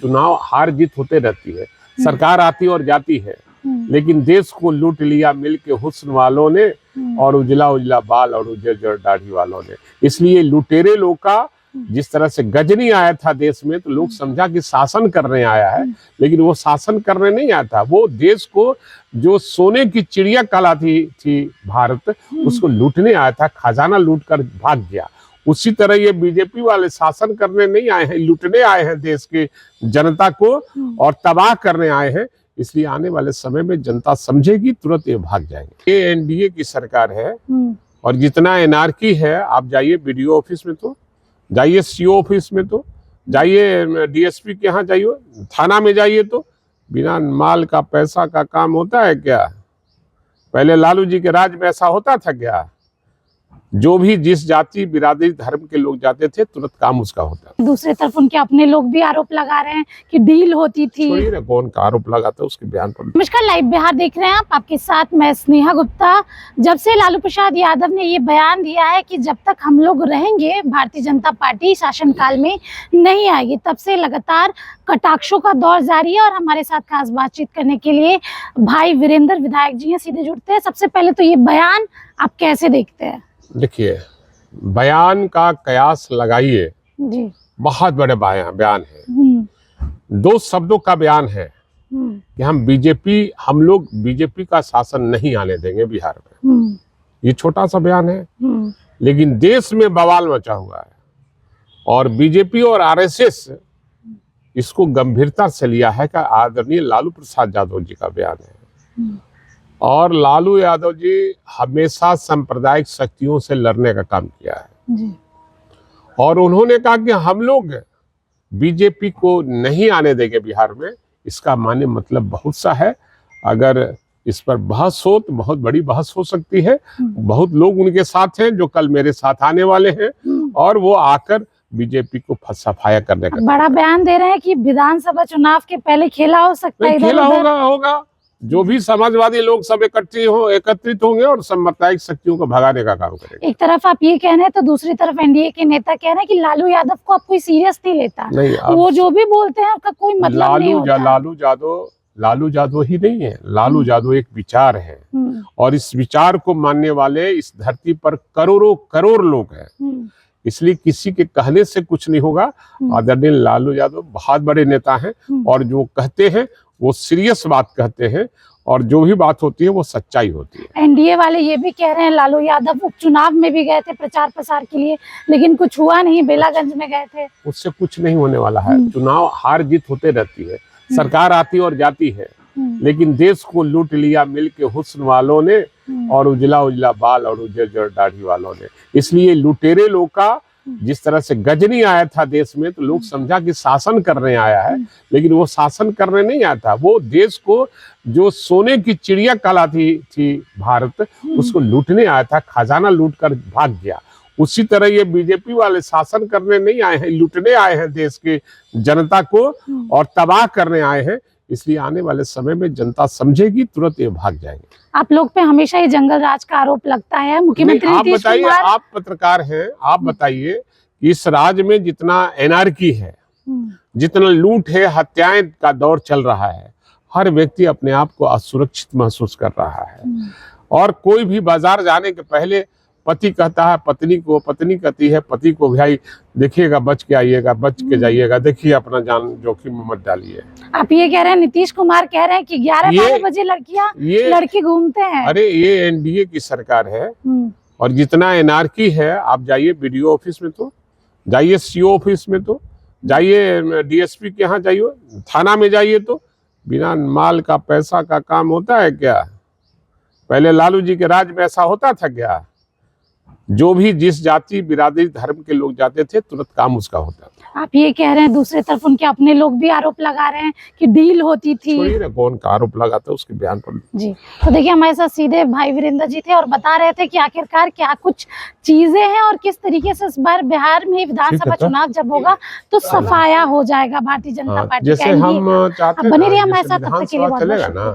चुनाव हार जीत होते रहती है, सरकार आती और जाती है, लेकिन देश को लूट लिया मिलके हुस्न वालों ने और उजला उजला बाल और उजर दाढ़ी वालों ने। इसलिए लुटेरे लोग का जिस तरह से गजनी आया था देश में, तो लोग समझा कि शासन करने आया है, लेकिन वो शासन करने नहीं आया था, वो देश को जो सोने की चिड़िया कहलाती थी भारत, उसको लूटने आया था, खजाना लूट कर भाग गया। उसी तरह ये बीजेपी वाले शासन करने नहीं आए हैं, लूटने आए हैं देश के जनता को और तबाह करने आए हैं। इसलिए आने वाले समय में जनता समझेगी, तुरंत ये भाग जाएंगे। ये एनडीए की सरकार है और जितना एनआरकी है, आप जाइए बीडीओ ऑफिस में, तो जाइए सीओ ऑफिस में, तो जाइए डीएसपी के यहाँ जाइए, थाना में जाइए, तो बिना माल का पैसा का काम होता है क्या? पहले लालू जी के राज में ऐसा होता था क्या? जो भी जिस जाति बिरादरी धर्म के लोग जाते थे, तुरंत काम उसका होता। दूसरी तरफ उनके अपने लोग भी आरोप लगा रहे हैं कि डील होती थी। कौन का आरोप लगाता है उसके बयान पर। नमस्कार, लाइव बिहार देख रहे हैं आप, आपके साथ मैं स्नेहा गुप्ता। जब से लालू प्रसाद यादव ने ये बयान दिया है कि जब तक हम लोग रहेंगे भारतीय जनता पार्टी शासनकाल में नहीं आएगी, तब से लगातार कटाक्षों का दौर जारी है। और हमारे साथ खास बातचीत करने के लिए भाई वीरेंद्र विधायक जी हैं, सीधे जुड़ते हैं। सबसे पहले तो ये बयान आप कैसे देखते हैं? देखिए, बयान का कयास लगाइए, बहुत बड़े बयान है, दो शब्दों का बयान है कि हम लोग बीजेपी का शासन नहीं आने देंगे बिहार में। ये छोटा सा बयान है, लेकिन देश में बवाल मचा हुआ है और बीजेपी और आरएसएस इसको गंभीरता से लिया है कि आदरणीय लालू प्रसाद यादव जी का बयान है। और लालू यादव जी हमेशा सांप्रदायिक शक्तियों से लड़ने का काम किया है जी। और उन्होंने कहा कि हम लोग बीजेपी को नहीं आने देंगे बिहार में। इसका माने मतलब बहुत सा है। अगर इस पर बहस हो तो बहुत बड़ी बहस हो सकती है। बहुत लोग उनके साथ हैं जो कल मेरे साथ आने वाले हैं और वो आकर बीजेपी को सफाया करने का बड़ा बयान दे रहे हैं कि विधानसभा चुनाव के पहले खेला हो सकता है। खेला होगा जो भी समाजवादी लोग सब एकत्रित होंगे और सांप्रदायिक शक्तियों को भगाने का काम करेंगे। एक तरफ आप ये कह रहे हैं तो दूसरी तरफ एनडीए के नेता कह रहे हैं कि लालू यादव को अब कोई सीरियस नहीं लेता। नहीं, वो जो भी बोलते हैं उसका कोई मतलब नहीं होता। लालू यादव ही नहीं है, लालू यादव एक विचार है और इस विचार को मानने वाले इस धरती पर करोड़ लोग हैं। इसलिए किसी के कहने से कुछ नहीं होगा। आदरणीय लालू यादव बहुत बड़े नेता हैं और जो कहते हैं वो सीरियस बात कहते हैं और जो भी बात होती है वो सच्चाई होती है। एनडीए वाले ये भी कह रहे हैं लालू यादव उपचुनाव में भी गए थे प्रचार प्रसार के लिए, लेकिन कुछ हुआ नहीं, बेलागंज में गए थे। उससे कुछ नहीं होने वाला है। चुनाव हार जीत होते रहती है, सरकार आती और जाती है, लेकिन देश को लूट लिया मिलके हुस्न वालों ने और उजला उजला बाल और उजर दाढ़ी वालों ने। इसलिए लुटेरे लोग का जिस तरह से गजनी आया था देश में, तो लोग समझा कि शासन करने आया है, लेकिन वो शासन करने नहीं आया था, वो देश को जो सोने की चिड़िया कहलाती थी भारत, उसको लूटने आया था, खजाना लूट कर भाग गया। उसी तरह ये बीजेपी वाले शासन करने नहीं आए हैं, लूटने आए हैं देश के जनता को और तबाह करने आए हैं। इसलिए आने वाले समय में जनता समझेगी, तुरंत ये भाग जाएंगे। आप लोग पे हमेशा ये जंगल राज का आरोप लगता है। मुख्यमंत्री आप बताइए, आप पत्रकार हैं, आप बताइए कि इस राज्य में जितना एनआरकी है, जितना लूट है, हत्याएं का दौर चल रहा है, हर व्यक्ति अपने आप को असुरक्षित महसूस कर रहा है। और कोई भी बाजार जाने के पहले पति कहता है पत्नी को, पत्नी कहती है पति को, भाई देखिएगा, बच के आइएगा, बच के जाइएगा, देखिए अपना जान जोखिम में मत डालिए। आप ये कह रहे हैं, नीतीश कुमार कह रहे हैं कि 11-12 बजे लड़के घूमते हैं। अरे ये एनडीए की सरकार है और जितना एनआरकी है, आप जाइए बीडीओ ऑफिस में, तो जाइए सीओ ऑफिस में, तो जाइए डीएसपी के यहाँ जाइए, थाना में जाइए, तो बिना माल का पैसा का काम होता है क्या? पहले लालू जी के राज में ऐसा होता था क्या? जो भी जिस जाति बिरादरी धर्म के लोग जाते थे, तुरंत काम उसका होता था। आप ये कह रहे हैं, दूसरी तरफ उनके अपने लोग भी आरोप लगा रहे हैं कि डील होती थी। कौन का आरोप लगाता है उसके बयान पर जी। तो देखिए, हमारे साथ सीधे भाई वीरेंद्र जी थे और बता रहे थे कि आखिरकार क्या कुछ चीजें हैं और किस तरीके से इस बार बिहार में विधानसभा चुनाव जब होगा तो सफाया हो जाएगा भारतीय जनता पार्टी का। जैसे हम चाहते हैं, बने रहिए हमारे साथ, तब तक के लिए बहुत-बहुत शुक्रिया।